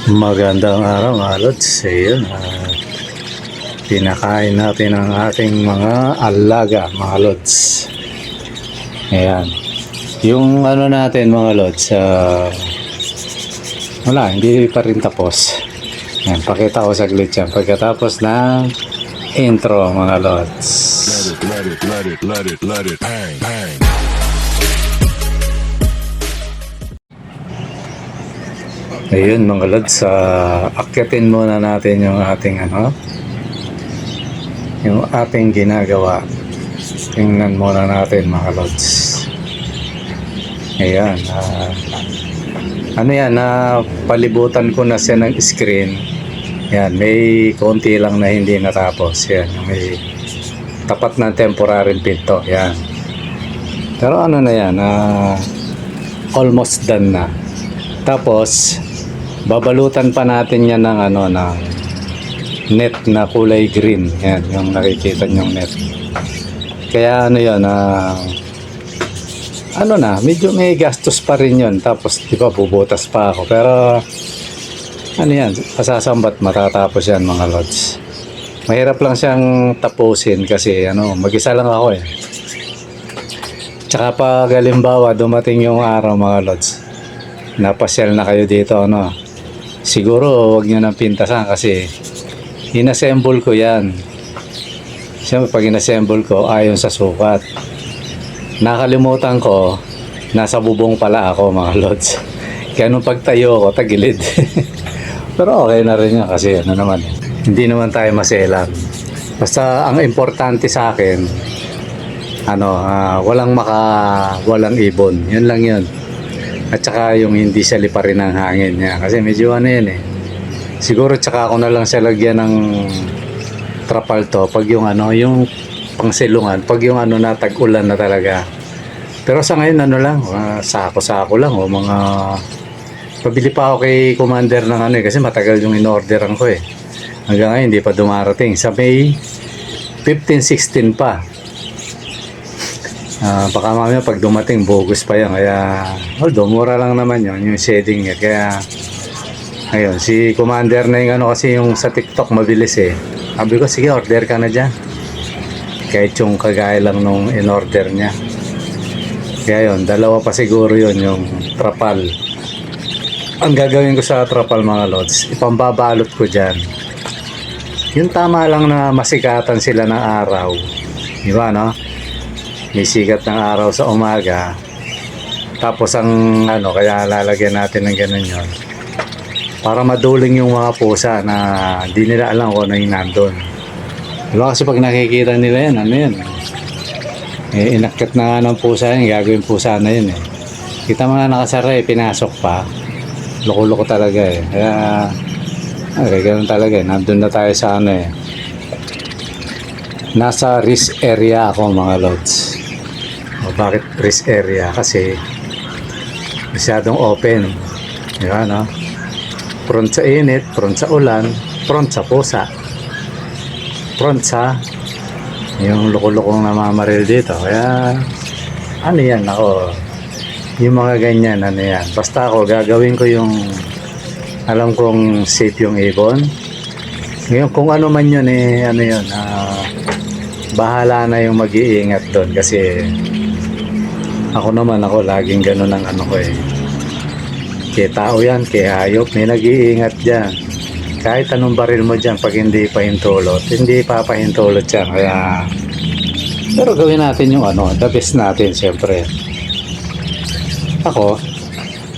Magandang araw mga lods. Ayun, pinakain natin ang ating mga alaga mga lods. Ayan. Yung ano natin mga lods, wala, hindi pa rin tapos. Ayan, pakita ko saglit yan pagkatapos ng intro mga lods. Let it, bang, bang. Ayun mga lods, akyatin muna natin yung ating yung ating ginagawa. Tingnan muna natin mga lods. Ayan, ano yan, palibutan ko na siya ng screen. Yan, may konti lang na hindi natapos. Yan, may tapat na temporary pinto. Yan. Pero ano na yan, almost done na. Tapos babalutan pa natin yan ng ng net na kulay green. Yan, yung nakikita nyong net. Kaya ano yan, medyo may gastos pa rin yun. Tapos di ba bubutas pa ako. Pero ano yan, pasasambat matatapos yan mga lods. Mahirap lang siyang tapusin kasi mag-isa lang ako eh. Tsaka pag halimbawa dumating yung araw mga lods, napasyal na kayo dito siguro wag nyo nang pintasan kasi inassemble ko yan. Siyempre pag inassemble ko ayon sa sukat, nakalimutan ko nasa bubong pala ako mga lods. Kaya nung pagtayo ko tagilid. Pero okay na rin yan kasi hindi naman tayo maselan. Basta ang importante sa akin walang ibon, yun lang yun. At saka yung hindi siya liparin ng hangin niya. Kasi medyo yan eh. Siguro tsaka ako na lang siya lagyan ng trapal to. Pag yung yung pangsilungan. Pag yung natag-ulan na talaga. Pero sa ngayon lang. Sako-sako lang. Mga pabili pa ako kay commander ng kasi matagal yung in-orderan ko eh. Hanggang ngayon hindi pa dumarating. Sa May 15-16 pa. Baka mamaya pag dumating bogus pa yan, kaya although mura lang naman yun yung shading niya. Kaya ayun, si commander na yung kasi yung sa TikTok mabilis eh. Sabi ko sige order ka na dyan, kahit yung kagaya lang nung in order niya. Kaya yun, dalawa pa siguro yun yung trapal. Ang gagawin ko sa trapal mga lods, ipambabalot ko dyan yung tama lang na masikatan sila ng araw, di ba may sikat ng araw sa umaga. Tapos ang kaya lalagyan natin ng ganun yun para maduling yung mga pusa na hindi nila alam kung ano yung nandun. Diba kasi pag nakikita nila yan, inakit na nga ng pusa yan, gagawin pusa na yun eh. Kita mga nakasara pinasok pa. Loko-loko talaga eh. Kaya ganun talaga eh. Nandun na tayo sa nasa risk area ako mga lods. Bakit risk area? Kasi masyadong open, di ba prone sa init, prone sa ulan, prone sa pusa, prone sa yung loko-lokong namamaril dito. Kaya yan yung mga ganyan basta ako gagawin ko yung alam kong safe yung ibon. Ngayon kung ano man yun bahala na yung mag-iingat doon kasi ako laging ganun ang ko eh. Kaya tao yan, kaya hayop, may nag-iingat dyan. Kahit anong baril mo dyan, pag hindi pahintulot, hindi papahintulot yan. Kaya pero gawin natin yung the best natin siyempre. Ako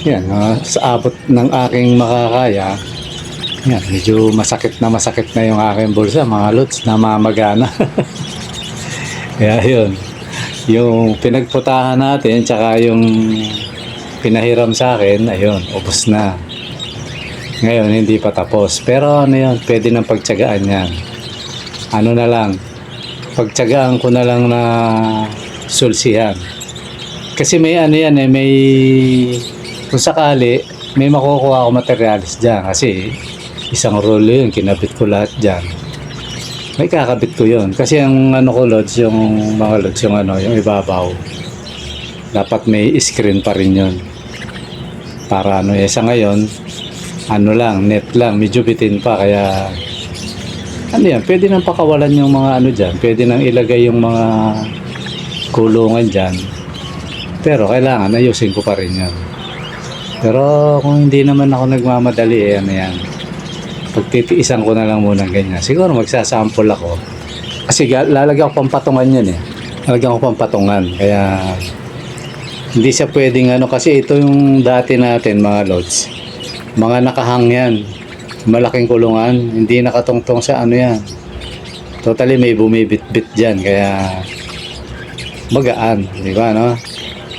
yan, sa abot ng aking makakaya, yan, medyo masakit na yung aking bulsa mga lods, namamagana. Kaya yun, yung pinagputahan natin tsaka yung pinahiram sa akin, ayun, ubos na. Ngayon hindi pa tapos, pero yun, pwede nang pagtyagaan yan. Na lang, pagtyagaan ko na lang na sulsihan. Kasi may may kung sakali may makukuha ako materialis dyan kasi isang rolo yun, kinabit ko lahat dyan. May kakabit ko yun kasi ang ko lods, yung mga lods, yung yung ibabaw dapat may screen pa rin yun para sa ngayon ano lang, net lang, medyo bitin pa, kaya ano yan, pwede nang pakawalan yung mga ano dyan, pwede nang ilagay yung mga kulungan dyan, pero kailangan ayusin ko pa rin yan. Pero kung hindi naman ako nagmamadali, ano yan, pagtitiisan ko na lang muna ganyan. Siguro magsasample ako, kasi lalagyan ko pang patungan yan eh, lalagyan ko pang patungan, kaya hindi siya pwedeng ano, kasi ito yung dati natin mga lods, mga nakahang yan, malaking kulungan, hindi nakatungtong sa ano yan, totally may bumibit-bit dyan, kaya magaan, di ba, no?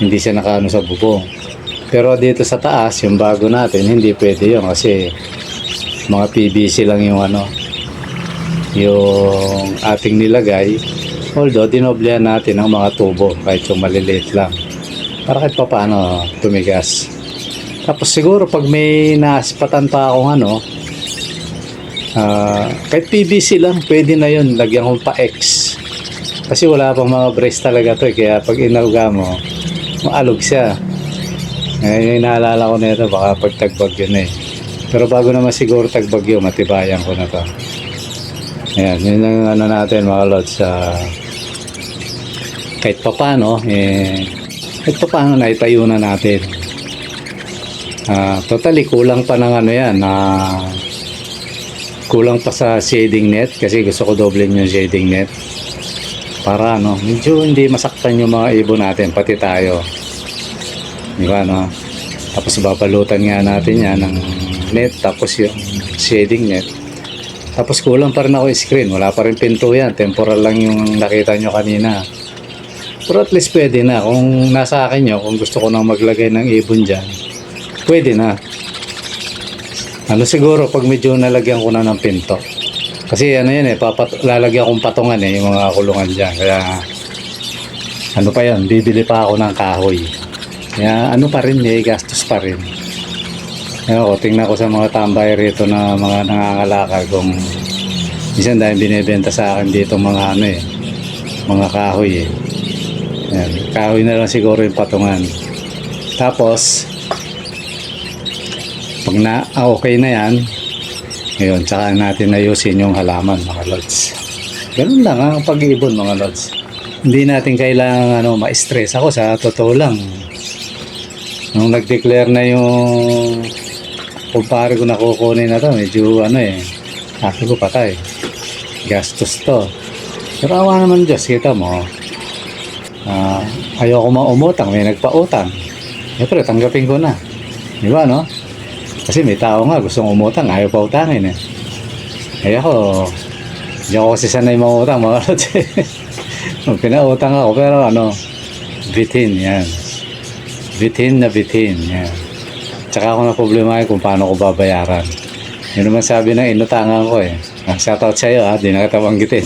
Hindi siya nakaano sa bubong. Pero dito sa taas, yung bago natin, hindi pwede yun kasi mga PVC lang yung ano, yung ating nilagay. Although dinoblehan natin ang mga tubo kahit yung maliliit lang, para kahit pa paano tumigas. Tapos siguro pag may naaspatan pa akong ano, kahit PVC lang pwede na yun, lagyan ko pa X, kasi wala pang mga brace talaga to eh. Kaya pag inaluga mo, maalog siya. Ngayon yung naalala ko nito, baka pag tagbagyo na eh. Pero bago naman siguro tagbagyo, matibayan ko na to. Ayan, yun ang ano natin mga lods. Kahit pa paano, kahit pa paano naitayo na natin. Totally kulang pa ng ano yan, kulang pa sa shading net, kasi gusto ko doblen yung shading net para ano, medyo hindi masaktan yung mga ibon natin, pati tayo, di ba, no? Tapos babalutan nga natin yan ng net, tapos yung shading net. Tapos kulang pa rin ako screen, wala pa rin pinto yan, temporal lang yung nakita nyo kanina. Pero at least pwede na, kung nasa akin nyo, kung gusto ko nang maglagay ng ibon dyan, pwede na. Ano siguro pag medyo nalagyan ko na ng pinto, kasi ano yan eh, lalagyan kong patungan eh, yung mga kulungan dyan. Kaya ano pa yan, bibili pa ako ng kahoy. Kaya ano pa rin eh, gastos pa rin. Ayun ko, tingnan ko sa mga tambay rito na mga nangangalakal kung minsan dahil binibenta sa akin dito mga ano eh, mga kahoy eh. Ayan, kahoy na lang siguro yung patungan. Tapos pag na okay na yan, ngayon tsaka natin ayusin yung halaman mga lods. Ganun lang ang pag-iibon mga lods. Hindi natin kailangan ano, ma-stress. Ako sa totoo lang, nung nag-declare na yung kumpare ko na kukunin na to, medyo ano eh, sabi ko patay, gastos to. Pero awa naman Diyos, kita mo, ayoko maumutang, may nagpautang, siyempre tanggapin ko na, di ba, no? Kasi may tao nga gustong umutang, ayaw pa utangin eh. Kaya ako, hindi ako kasi sanay mautang mga lods. Pinautang ako, pero ano, bitin yan, bitin na bitin yan. Tsaka ako na problema kung paano ko babayaran. Yun naman sabi ng inutangan ko eh, shoutout sa'yo ha, di na kita banggitin.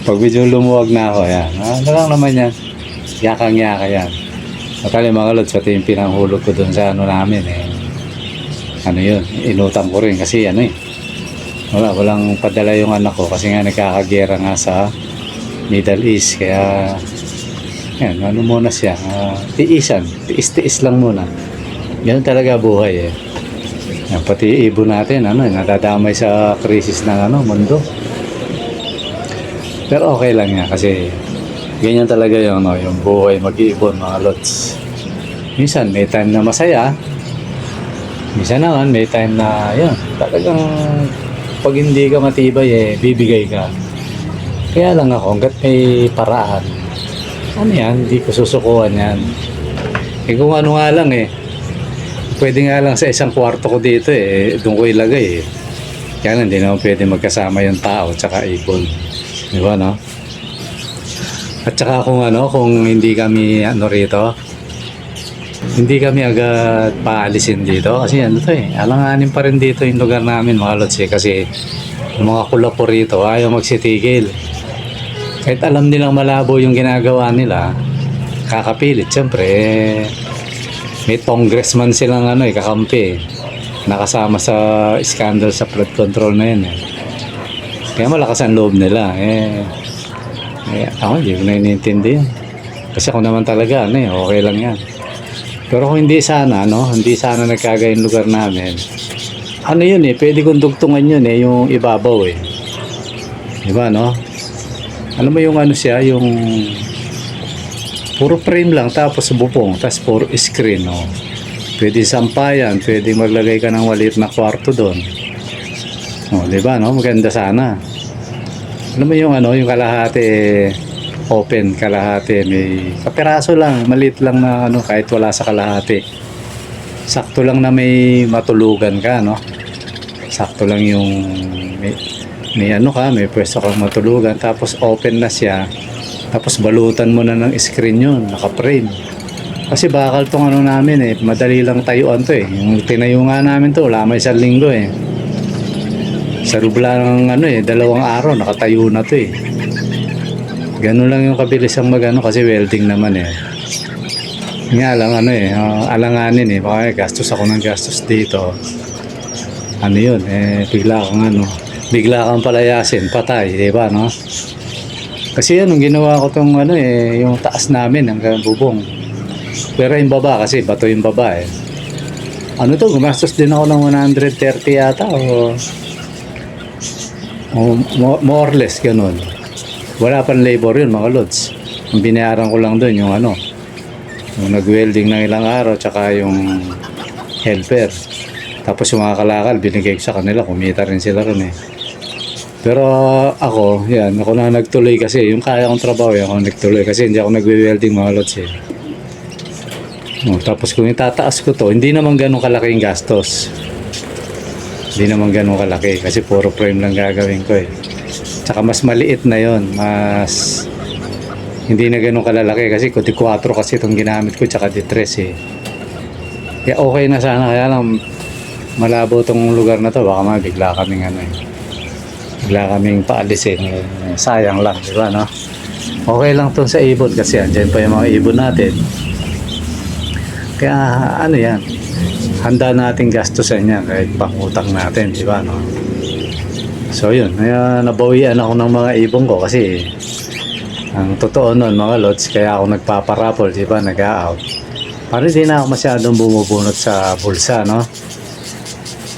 Pag medyo lumuwag na ako, yan, ano lang naman yan, yakang-yaka yan. Matali mga lods, pati yung pinanghulog ko dun sa ano namin eh, ano yun, inutang ko rin kasi ano eh, walang padala yung anak ko kasi nga nagkakagera nga sa Middle East. Kaya yan, ano muna siya, tiis-tiis lang muna. Ganun talaga buhay eh. Yan, pati ibon natin ano, nadadamay sa krisis ng ano, mundo. Pero okay lang yan kasi ganyan talaga yung, no, yung buhay mag-iibon mga lods. Minsan may time na masaya, minsan naman may time na yun, talagang pag hindi ka matibay eh, bibigay ka. Kaya lang ako, hanggat may paraan, ano yan, hindi ko susukuhan yan. Eh kung ano nga lang eh, pwede nga lang sa isang kwarto ko dito eh, doon ko ilagay eh. Kaya lang, hindi naman pwede magkasama yung tao tsaka ibon. Di ba, no? At saka kung ano, kung hindi kami ano rito, hindi kami agad paalisin dito kasi ano to eh, alanganin pa rin dito yung lugar namin mga lods eh, kasi yung mga kulapo rito ayaw magsitigil. Kahit alam nilang malabo yung ginagawa nila, kakapilit syempre eh, may congressman silang ano eh, kakampi eh, nakasama sa scandal sa flood control na yun eh. Kaya malakas ang loob nila eh. Ako hindi ko na iniintindi yan. Kasi ako naman talaga, ano eh, okay lang yan. Pero kung hindi sana, no? Hindi sana nagkaga yung lugar namin. Ano yun eh, pwede kong dugtungan yun eh, yung ibabaw eh. Diba, no? Alam mo yung ano siya, yung puro frame lang, tapos bubong, tapos puro screen, no? Pwede sampayan, pwede maglagay ka ng maliit na kwarto doon. Oh, diba, no? Maganda sana. Alam mo yung ano, yung kalahati open, kalahati may kapiraso lang, maliit lang na ano, kahit wala sa kalahati. Sakto lang na may matulugan ka, no? Sakto lang yung may ano ka, may pwesto kang matulugan, tapos open na siya, tapos balutan mo na ng screen yun, naka-frame. Kasi bakal tong ano namin eh, madali lang tayuan to eh. Yung tinayo nga namin to, wala may 1 linggo eh. Sa rubla ng ano eh, 2 araw, nakatayo na to eh. Ganun lang yung kabilis ang magano kasi welding naman eh. Nga lang ano eh, alanganin eh, baka gastos ako ng gastos dito. Ano yun eh, bigla kang palayasin, patay, di ba, no? Kasi yan, ginawa ko tong ano eh, yung taas namin hanggang bubong. Pero yung baba kasi, bato yung baba eh. Ano to, gumastos din ako ng 130 yata o more or less, ganun. Wala pang labor yun, mga lods. Ang binayaran ko lang doon yung ano, yung nag-welding ng ilang araw, tsaka yung helper. Tapos yung mga kalakal, binigay ko sa kanila, kumita rin sila rin eh. Pero ako, yan, ako na nagtuloy kasi, yung kaya kong trabaho, yan, ako nagtuloy kasi hindi ako nagwe-welding, mga lods eh. Tapos kung itataas ko to, hindi naman ganun kalaki yung gastos. Hindi naman ganun kalaki kasi puro frame lang gagawin ko eh. Tsaka mas maliit na yon, mas hindi na ganun kalalaki kasi kuti 4 kasi itong ginamit ko tsaka di 3 eh. Kaya okay na sana, kaya lang malabo tong lugar na to, baka mabigla kaming ano eh. Bigla kaming paalisin eh. Sayang lang, di ba, no? Okay lang tong sa ibon kasi andyan pa yung mga ibon natin. Kaya ano yan, handa nating gastusan yan kahit pangutang natin, di ba, no? So yun, nabawian ako ng mga ibon ko kasi ang totoo nun, mga lods, kaya ako nagpaparapol, di ba, nag-a-out. Parang hindi na ako masyadong bumubunot sa bulsa, no?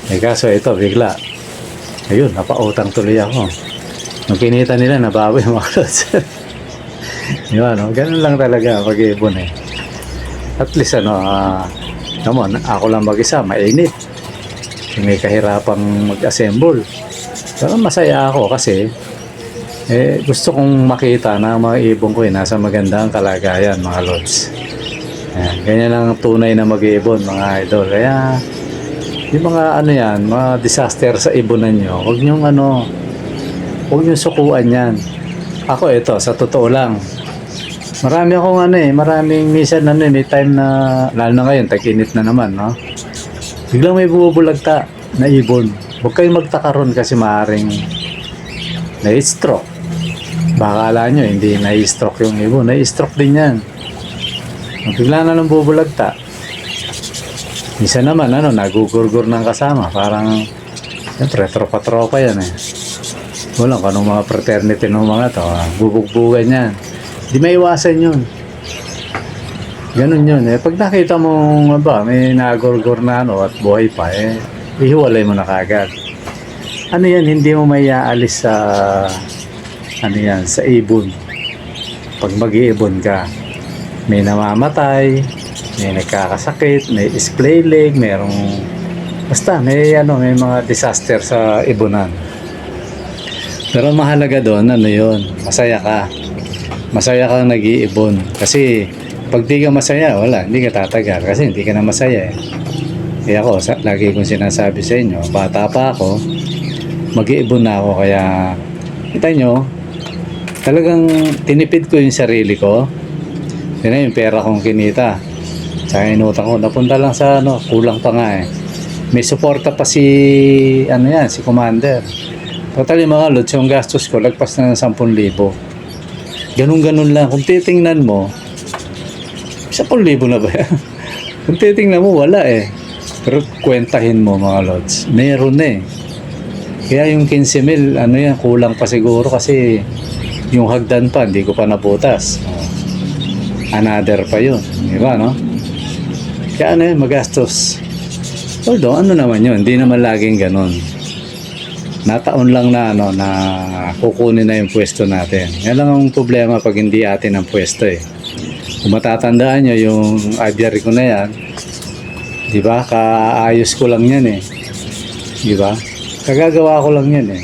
Eh kaso ito, bigla. Ayun, napautang tuloy ako. Nung kinita nila, nabawi mga lods. Di ba, no? Ganun lang talaga pag-ibon eh. At least ano, naman, ako lang mag-isa, mainit. May kahirapang mag-assemble. Pero masaya ako kasi gusto kong makita na mga ibon ko nasa magandang kalagayan, mga lods. Ayan, ganyan lang tunay na mag-ibon, mga idol. Kaya yung mga ano yan, mga disaster sa ibonan nyo, huwag nyong sukuan yan. Ako ito, sa totoo lang, marami akong maraming minsan may time na, lalo na ngayon, tag-init na naman, no? Biglang may bumubulagta na ibon. Huwag kayong magtaka ron kasi maaaring na-stroke. Baka ala nyo, hindi na-stroke yung ibon. Na-stroke din yan. Bigla na lang bubulagta. Minsan naman, nagugurgur ng kasama. Parang, siyempre, tropa-tropa yan eh. Walang kanong mga fraternity ng mga to. Bubugbugan yan. Di maiwasan yun. Ganun yun eh. Pag nakita mo may nagurgur na at buhay pa ihiwalay mo na kagad. Ano yan, hindi mo may aalis sa sa ibon. Pag mag-iibon ka, may namamatay, may nagkakasakit, may splay leg, basta may mga disaster sa ibonan. Pero mahalaga doon, masaya ka. Masaya kang nag-iibon. Kasi pag di ka masaya, hindi ka tatagal. Kasi hindi ka na masaya eh. Kaya ako, lagi kong sinasabi sa inyo, bata pa ako, mag-iibon na ako. Kaya, kita nyo, talagang tinipid ko yung sarili ko. Yun yung pera kong kinita. Tsaka inutang ko, napunta lang sa kulang pa nga eh. May suporta pa si Commander. Total yung mga lods, yung gastos ko, lagpas na ng 10,000. Ganun-ganun lang. Kung titingnan mo, 10,000 na ba yan? Kung titingnan mo, wala eh. Pero kwentahin mo mga lods, meron eh. Kaya yung 15,000, kulang pa siguro kasi yung hagdan pa, hindi ko pa nabutas. Another pa yun. Di ba, no? Kaya ano yun, magastos. Although, ano naman yun, hindi naman laging ganun. Nataon lang na ano na kukunin na yung pwesto natin. Yan lang ang problema pag hindi atin ang pwesto eh. Kung matatandaan nyo yung aviary ko na yan, di ba? Kaayos ko lang yan eh. Di ba? Kagagawa ko lang yan eh.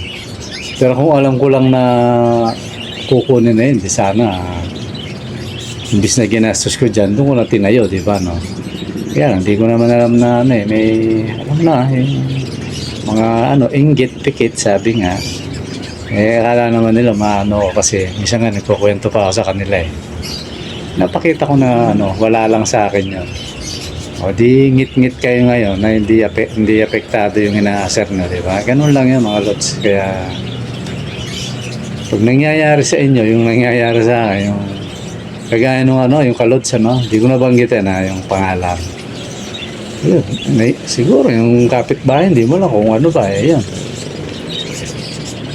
Pero kung alam ko lang na kukunin na yun, di sana imbis na ginastos ko dyan, doon ko na tinayo, di ba no? Kaya hindi ko naman alam na ano eh, may alam na eh. Mga ano, inggit, pikit, sabi nga. Eh, akala naman nila maano ko kasi minsan nga nagkukwento pa ako sa kanila eh. Napakita ko na ano, wala lang sa akin yun. O di ngit-ngit kayo ngayon na hindi apektado yung ina-assert na, di ba? Ganun lang yan mga lods. Kaya pag nangyayari sa inyo, yung nangyayari sa akin, yung kagaya nung ano, yung kalods ano, di ko nabanggitin na yung pangalan. Yun, siguro yung kapitbahay hindi mo lang kung ano ba eh, yun.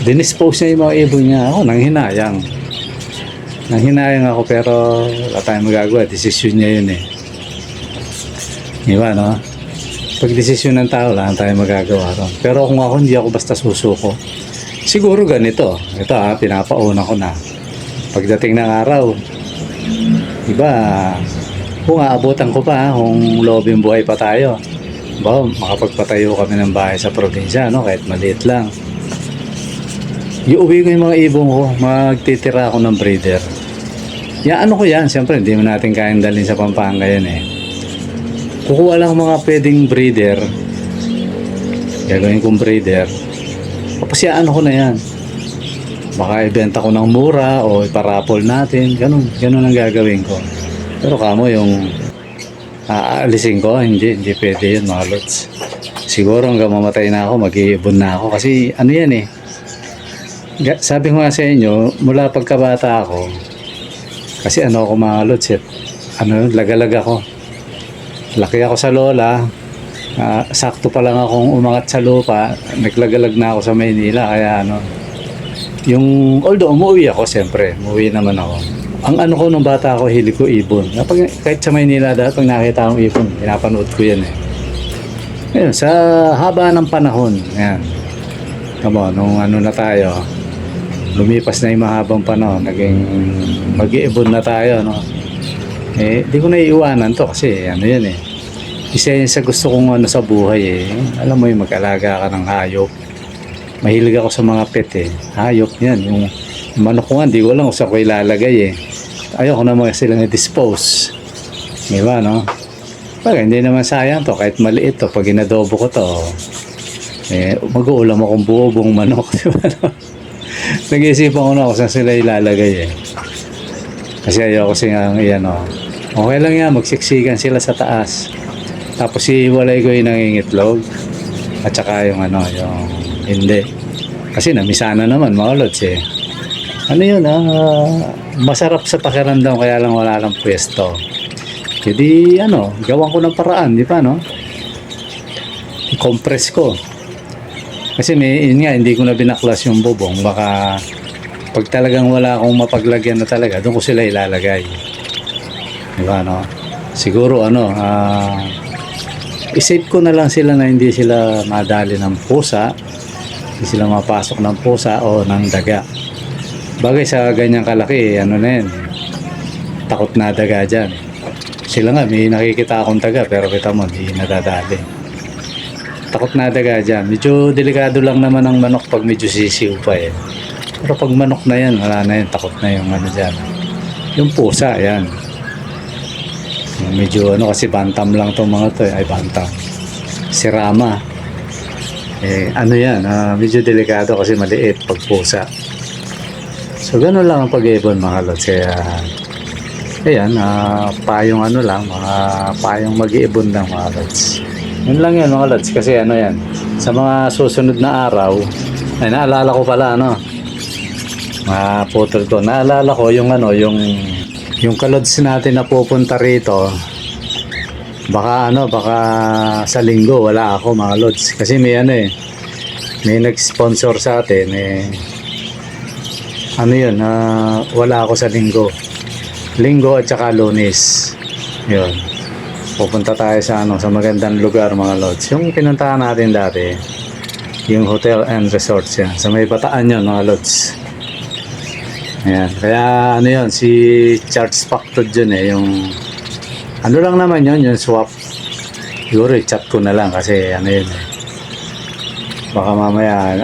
Dinispose niya yung mga ibon niya. Ako nanghinayang ako pero wala tayong magagawa, desisyon niya yun eh, di ba no? Pag desisyon ng tao lang tayong magagawa ron. Pero kung ako hindi ako basta susuko, siguro ganito ito pinapauna ko na pagdating ng araw, di ba, kung aabutan ko pa, kung loobing buhay pa tayo, ba, makapagpatayo kami ng bahay sa probinsya, no? Kahit maliit lang. Iuwi ko yung mga ibon ko, magtitira ako ng breeder. Ano ko yan, siyempre hindi mo natin kayang dalhin sa Pampanga yan eh. Kukuha lang mga pwedeng breeder, gagawin kong breeder, tapos ano ko na yan. Baka ibenta ko ng mura o iparapol natin, ganun ang gagawin ko. Pero kamo yung aalisin ko, hindi pwede yun mga lods. Siguro hanggang mamatay na ako, mag-iibon na ako. Kasi ano yan eh, sabi ko nga sa inyo, mula pagkabata ako, kasi ano ako mga lods, lagalag ako. Laki ako sa lola, sakto pa lang akong umangat sa lupa, naglagalag na ako sa Maynila, kaya ano, although umuwi ako, siyempre, umuwi naman ako. Ang ano ko nung bata ako, hilig ko ibon. Kahit sa Maynila dahil pag nakita akong ibon, pinapanood ko yan eh. Ngayon, sa haba ng panahon, yan. Come on, nung ano na tayo, lumipas na yung mahabang panahon, naging mag-iibon na tayo, no? Eh, di ko na iiwanan to kasi ano yan eh. Isa yan sa gusto kong ano sa buhay eh. Alam mo yung mag-alaga ka ng hayop. Mahilig ako sa mga pet eh. Hayop yan. Yung manok ko nga, di ko lang kung saan ko ilalagay eh. Ayoko naman silang i-dispose. Diba, no? Pag hindi naman sayang to, kahit maliit to, pag inadobo ko to, eh, mag-uulam akong buong manok. Diba, no? Nag-iisipan ko na kung saan sila ilalagay eh. Kasi ayoko silang iyan, no? Okay lang yan, magsiksikan sila sa taas. Tapos iiwalay ko yung nangingitlog. At saka yung ano, yung hindi. Kasi namisana naman mga lods eh. Ano yun masarap sa pakiramdam kaya lang wala lang pwesto. Jadi ano, gawan ko ng paraan, di ba no? I-compress ko. Kasi yun nga, hindi ko na binaklas yung bubong. Baka pag talagang wala akong mapaglagyan na talaga, doon ko sila ilalagay. Di ba no? Siguro ano, isave ko na lang sila na hindi sila madali ng pusa, hindi sila mapasok ng pusa o ng daga. Bagay sa ganyang kalaki, ano na yan, takot na daga dyan. Sila nga, may nakikita akong daga pero kita mo, hindi nadadali. Takot na daga dyan. Medyo delikado lang naman ang manok pag medyo sisiw pa eh. Pero pag manok na yan, wala na yan, takot na yung ano dyan. Yung pusa, yan. Medyo ano kasi bantam lang itong mga to eh. Ay bantam, sirama eh, ano yan, medyo delikado kasi maliit pag pusa. So gano'n lang ang pag-ibon mga lods. Kaya ayan, payong ano lang, mga payong mag-iibon lang mga lods. Yun lang yan mga lods. Kasi ano yan, sa mga susunod na araw ay naalala ko pala ano, putol ko, naalala ko yung ano, yung kalods natin na pupunta rito. Baka ano, baka sa linggo wala ako mga lods. Kasi may ano eh, may nag-sponsor sa atin eh. Ano yun, wala ako sa linggo at saka Lunes. Yun. pupunta tayo sa sa magandang lugar mga lods. Yung pinuntahan natin dati, yung hotel and resorts yan. Sa may Bataan yun mga lods. Ayan. Kaya ano yun, si Charles Factor yun yung ano lang naman yun, yung swap. Siguro i-chat ko na lang kasi ano yun baka mamaya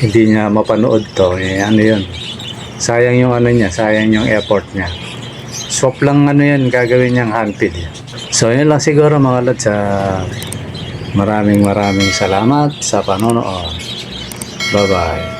hindi niya mapanood to ano yun. Sayang yung ano niya, sayang yung effort niya. Swap lang ano yan, gagawin niyang handpid. So yun lang siguro mga lods. Maraming salamat sa panonood. Bye bye.